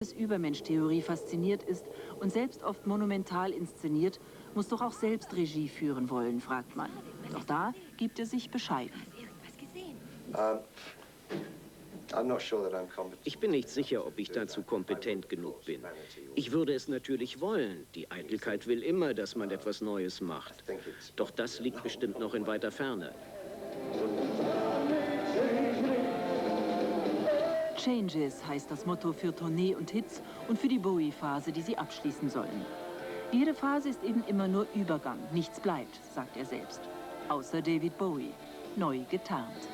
Übermensch-Theorie fasziniert ist und selbst oft monumental inszeniert, muss doch auch selbst Regie führen wollen, fragt man. Doch da gibt er sich bescheiden. Ich bin nicht sicher, ob ich dazu kompetent genug bin. Ich würde es natürlich wollen. Die Eitelkeit will immer, dass man etwas Neues macht. Doch das liegt bestimmt noch in weiter Ferne. Changes heißt das Motto für Tournee und Hits und für die Bowie-Phase, die sie abschließen sollen. Jede Phase ist eben immer nur Übergang, nichts bleibt, sagt er selbst. Außer David Bowie, neu getarnt.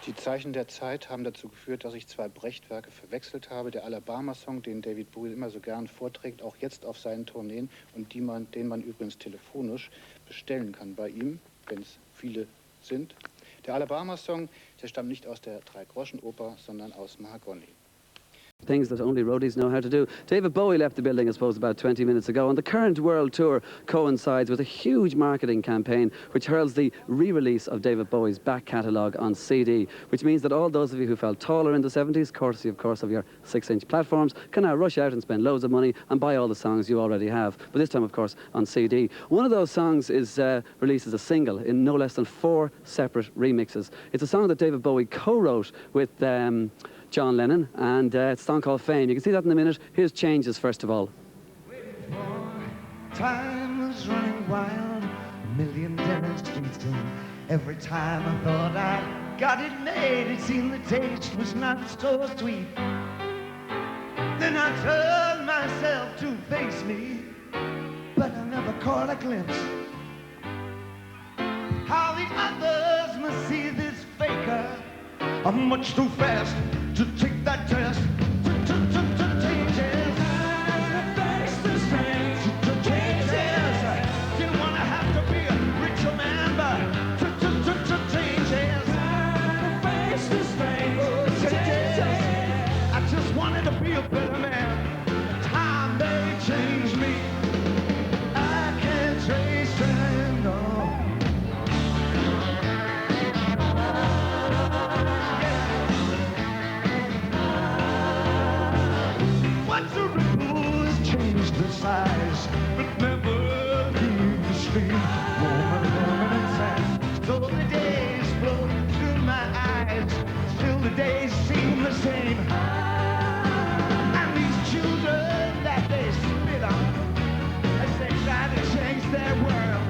Die Zeichen der Zeit haben dazu geführt, dass ich zwei Brecht-Werke verwechselt habe. Der Alabama-Song, den David Bowie immer so gern vorträgt, auch jetzt auf seinen Tourneen und den man übrigens telefonisch bestellen kann bei ihm, wenn es viele sind. Der Alabama-Song, der stammt nicht aus der Drei-Groschen-Oper, sondern aus Mahagoni. Things that only roadies know how to do. David Bowie left the building, I suppose, about 20 minutes ago, and the current world tour coincides with a huge marketing campaign which heralds the re-release of David Bowie's back catalogue on CD, which means that all those of you who felt taller in the 70s, courtesy, of course, of your 6-inch platforms, can now rush out and spend loads of money and buy all the songs you already have, but this time, of course, on CD. One of those songs is released as a single in no less than 4 separate remixes. It's a song that David Bowie co-wrote with John Lennon, and it's a song called Fame. You can see that in a minute. Here's Changes, first of all. Time was running wild, a million demonstrations. Every time I thought I got it made, it seemed the taste was not so sweet. Then I turned myself to face me, but I never caught a glimpse how the others must see this faker. I'm much too fast to take that test. Changes. Face the strange. Changes. Didn't want to have to be a richer man, but changes. Face the strange. Changes. I just wanted to be a better man. Time they changed me. I can't trace time, no. Size, but never leave the street. Woman inside. So the days flow through my eyes. Still the days seem the same. And these children that they spit on as they try to change their world.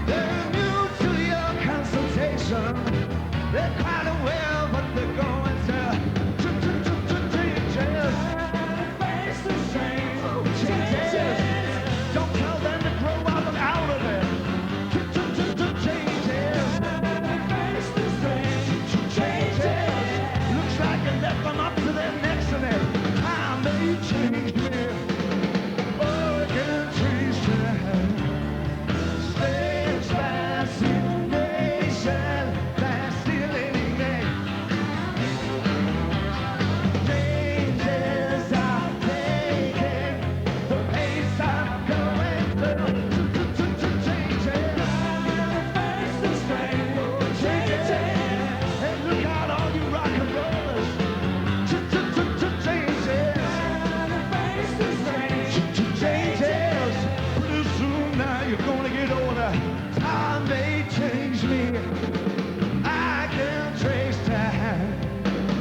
They're new to your consultation. They're quite aware of what they're going to face the same. Don't tell them to grow up and out of it. Changes. Face the strange. Changes. Looks like I left them up to their necks in it. Time they changed me. Oh, I can't change time. Stage fascination. Fascinating day. Changes are taking the pace I'm going through. Changes. Face the strange. Changes. And look out, all you rock and rollers. Changes. Face the strange. Changes. Pretty soon now you're gonna get older. Time may change me. I can't trace time.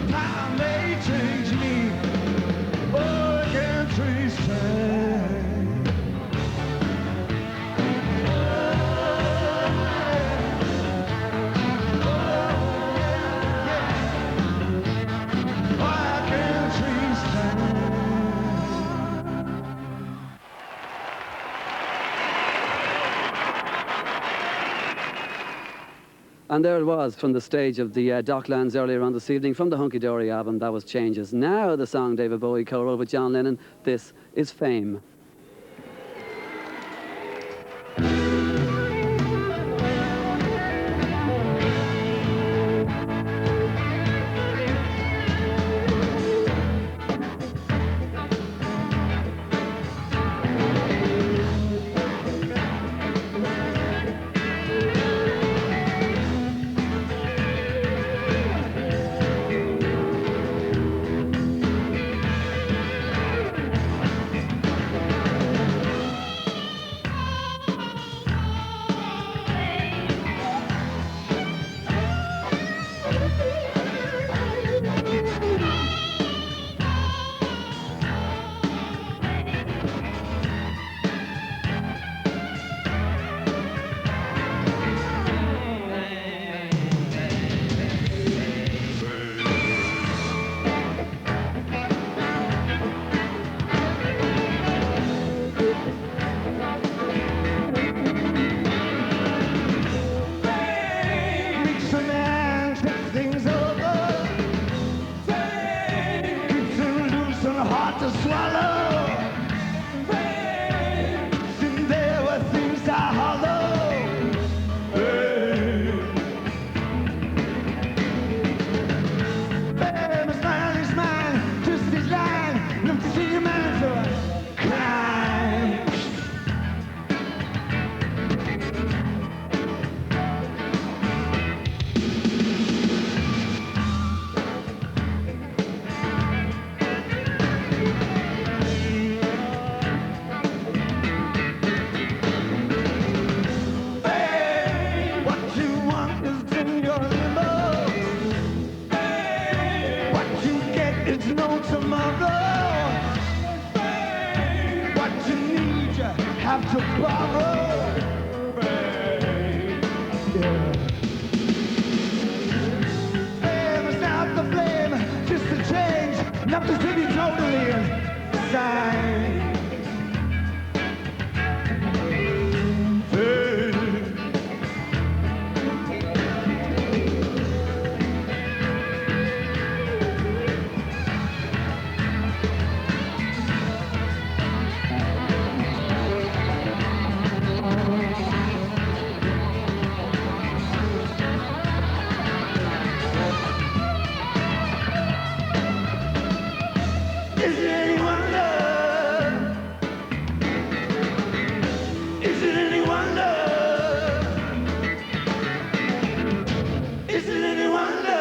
Time may change me. Oh, I can't trace time. Oh, I can't trace time. And there it was from the stage of the Docklands earlier on this evening from the Hunky Dory album. That was Changes. Now the song David Bowie co-wrote with John Lennon. This is Fame. swallow. And there were things I hollow. My smile is mine, just this line. Enough to see your man so I climb. Have to borrow, yeah. Fame is not the flame, just a change, not to be totally insane. Is it any wonder? Is it any wonder? Is it any wonder?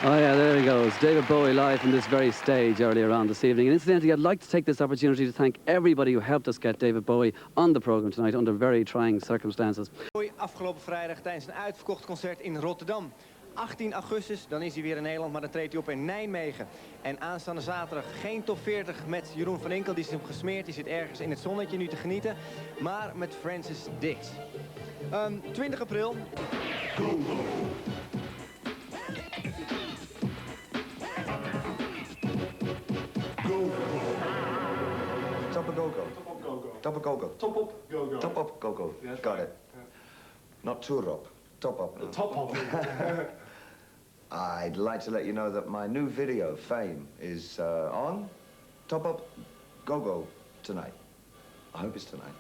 Oh yeah, there he goes. David Bowie live from this very stage earlier on this evening. And incidentally, I'd like to take this opportunity to thank everybody who helped us get David Bowie on the programme tonight under very trying circumstances. Afgelopen vrijdag tijdens een uitverkocht concert in Rotterdam. 18 augustus, dan is hij weer in Nederland, maar dan treedt hij op in Nijmegen. En aanstaande zaterdag geen top 40 met Jeroen van Inkel, die is hem gesmeerd. Die zit ergens in het zonnetje nu te genieten. Maar met Francis Dix. 20 april. Top up go-go. Top up go-go. Top up go-go. Top up go-go. Yes, Got right. it. Not tour up. Top up. Top up. I'd like to let you know that my new video, Fame, is on Top Up Go-Go tonight. I hope it's tonight.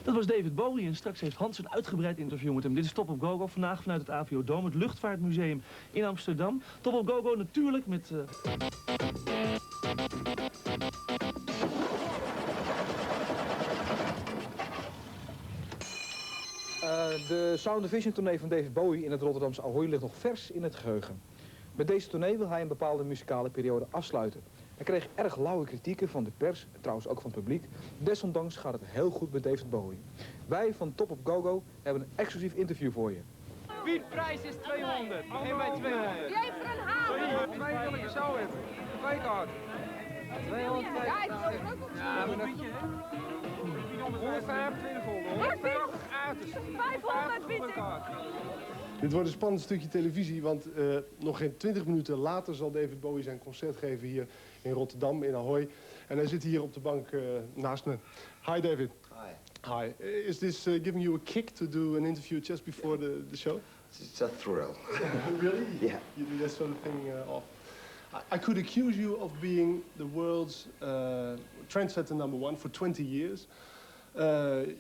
Dat was David Bowie en straks heeft Hans een uitgebreid interview met hem. Dit is Top Up Go-Go, vandaag vanuit het AVO Dome, het Luchtvaartmuseum in Amsterdam. Top Up Go-Go natuurlijk met... De SOUND+VISION tournee van David Bowie in het Rotterdamse Ahoy ligt nog vers in het geheugen. Met deze tournee wil hij een bepaalde muzikale periode afsluiten. Hij kreeg erg lauwe kritieken van de pers, trouwens ook van het publiek. Desondanks gaat het heel goed met David Bowie. Wij van Top Up Go-Go hebben een exclusief interview voor je. Biedprijs is 200. Geen bij 200. Jij voor een haal. 200 zo het. Twee kaart. 200. Ja, maar dat... 125 150 gratis. 500 vind ik. Dit wordt een spannend stukje televisie, want nog geen 20 minuten later zal David Bowie zijn concert geven hier in Rotterdam, in Ahoy. En hij zit hier op de bank naast me. Hi David. Hi. Hi. Is this giving you a kick to do an interview just before the show? It's a thrill. Really? Yeah. You do that sort of thing off. I could accuse you of being the world's trendsetter #1 for 20 years.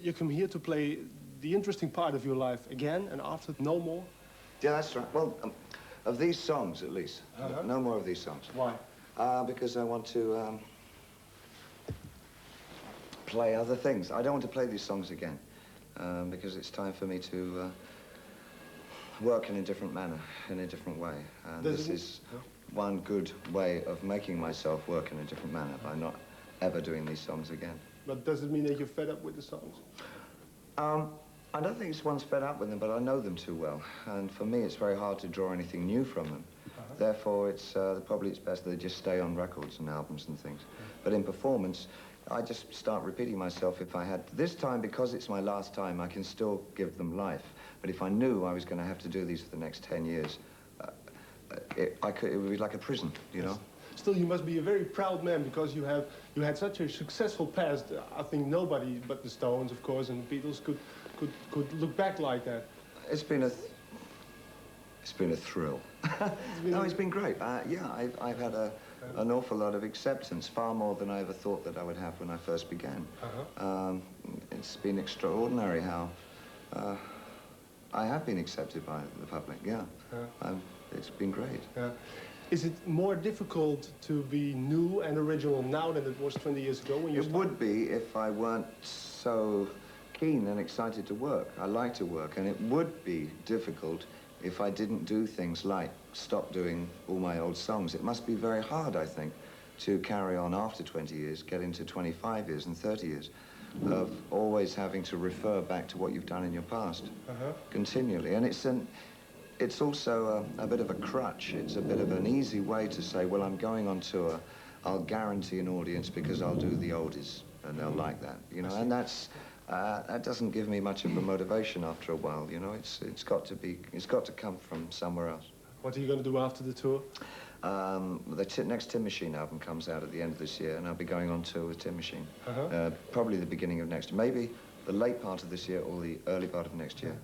You come here to play the interesting part of your life again, and after no more? Yeah, that's right. Well, of these songs at least. No more of these songs. Why? Because I want to play other things. I don't want to play these songs again, because it's time for me to work in a different manner, in a different way. And this is one good way of making myself work in a different manner, by not ever doing these songs again. But does it mean that you're fed up with the songs? I don't think it's one's fed up with them, but I know them too well. And for me, it's very hard to draw anything new from them. Therefore, probably it's best that they just stay on records and albums and things. But in performance, I just start repeating myself. If I had this time, because it's my last time, I can still give them life. But if I knew I was going to have to do these for the next 10 years, it would be like a prison, you know? Still, you must be a very proud man, because you had such a successful past. I think nobody but the Stones, of course, and the Beatles could look back like that. It's been a thrill. No, it's been great. Yeah, I've had an awful lot of acceptance, far more than I ever thought that I would have when I first began. It's been extraordinary how I have been accepted by the public. Yeah, it's been great. Is it more difficult to be new and original now than it was 20 years ago when you started? It would be if I weren't so keen and excited to work. I like to work, and it would be difficult if I didn't do things like stop doing all my old songs. It must be very hard, I think, to carry on after 20 years, get into 25 years and 30 years of always having to refer back to what you've done in your past continually. And it's also a bit of a crutch. It's a bit of an easy way to say, well, I'm going on tour. I'll guarantee an audience because I'll do the oldies, and they'll like that, you know. And that doesn't give me much of a motivation after a while, you know. It's got to come from somewhere else. What are you going to do after the tour? The next Tin Machine album comes out at the end of this year, and I'll be going on tour with Tin Machine. Probably the beginning of next year. Maybe the late part of this year or the early part of next year.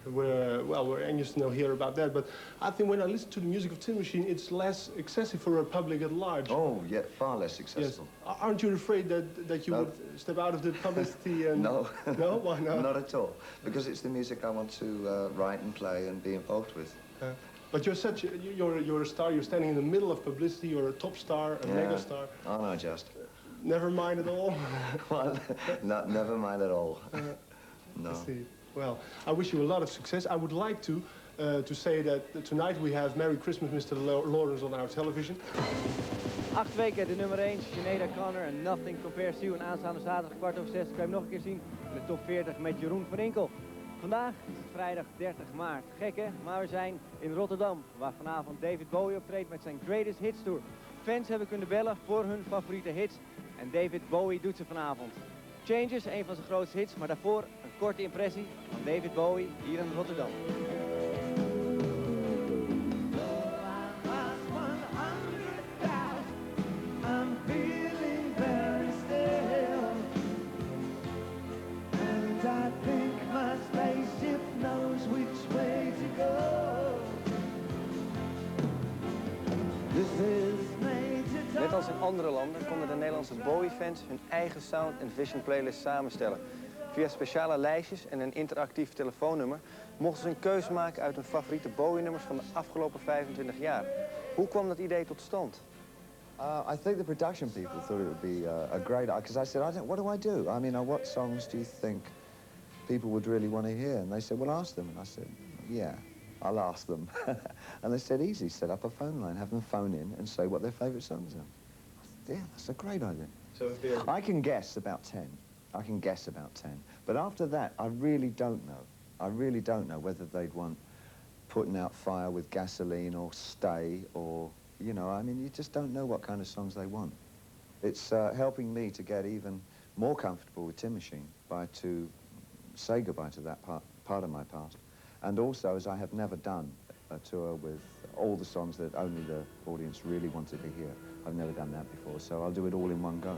We're anxious to hear about that, but I think when I listen to the music of Tin Machine, it's less excessive for a public at large. Oh, yet far less accessible. Yes. Aren't you afraid that you would step out of the publicity and... No. No? Why not? Not at all. Because it's the music I want to write and play and be involved with. But you're you're a star. You're standing in the middle of publicity. You're a top star, a mega star. Oh, no, just. Never mind at all? Well, never mind at all. No. I see. Well, I wish you a lot of success. I would like to say that tonight we have Merry Christmas, Mr. Lawrence, on our television. 8 weken de nummer 1, Sinead O'Connor en Nothing Compares to You. En aanstaande zaterdag 6:15 kan je hem nog een keer zien in de top 40 met Jeroen van Inkel. Vandaag is het vrijdag 30 maart. Gek hè, maar we zijn in Rotterdam, waar vanavond David Bowie optreedt met zijn Greatest Hits Tour. Fans hebben kunnen bellen voor hun favoriete hits en David Bowie doet ze vanavond. Changes, een van zijn grootste hits, maar daarvoor een korte impressie van David Bowie hier in Rotterdam. Net als in andere landen konden de Nederlandse Bowie-fans hun eigen Sound and Vision playlist samenstellen. Via speciale lijstjes en een interactief telefoonnummer mochten ze een keuze maken uit hun favoriete Bowie-nummers van de afgelopen 25 jaar. Hoe kwam dat idee tot stand? I think the production people thought it would be a great idea, because I said, what do I do? I mean, what songs do you think people would really want to hear? And they said, well, ask them. And I said, yeah, I'll ask them. And they said, easy, set up a phone line, have them phone in and say what their favourite songs are. I said, yeah, that's a great idea. So I can guess about 10. I can guess about 10. But after that, I really don't know. I really don't know whether they'd want Putting Out Fire with Gasoline or Stay or, you know, I mean, you just don't know what kind of songs they want. It's helping me to get even more comfortable with Tin Machine to say goodbye to that part of my past. And also, as I have never done a tour with all the songs that only the audience really wanted to hear. I've never done that before, so I'll do it all in one go.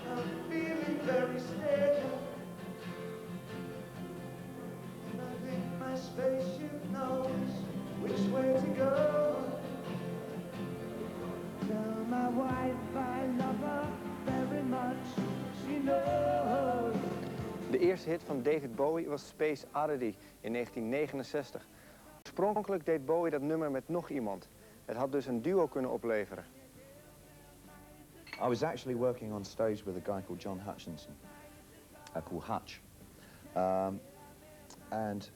I'm feeling very stable. I think my spaceship knows which way to go. Tell my wife I love her very much. She knows. De eerste hit van David Bowie was Space Oddity in 1969. Oorspronkelijk deed Bowie dat nummer met nog iemand. Het had dus een duo kunnen opleveren. I was actually working on stage with a guy called John Hutchinson, called Hutch. And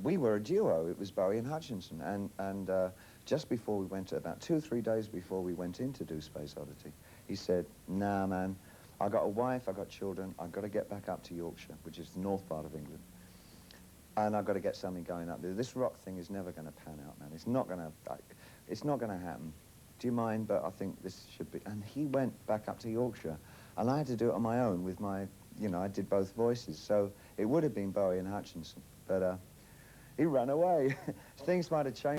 we were a duo. It was Bowie and Hutchinson. And just before we went, about 2 or 3 days before we went in to do Space Oddity, he said, nah, man, I got a wife, I got children, I've got to get back up to Yorkshire, which is the north part of England. And I've got to get something going up there. This rock thing is never going to pan out, man. It's not going to happen. Do you mind? But I think this should be. And he went back up to Yorkshire, and I had to do it on my own with my, you know, I did both voices. So it would have been Bowie and Hutchinson, but he ran away. Things might have changed.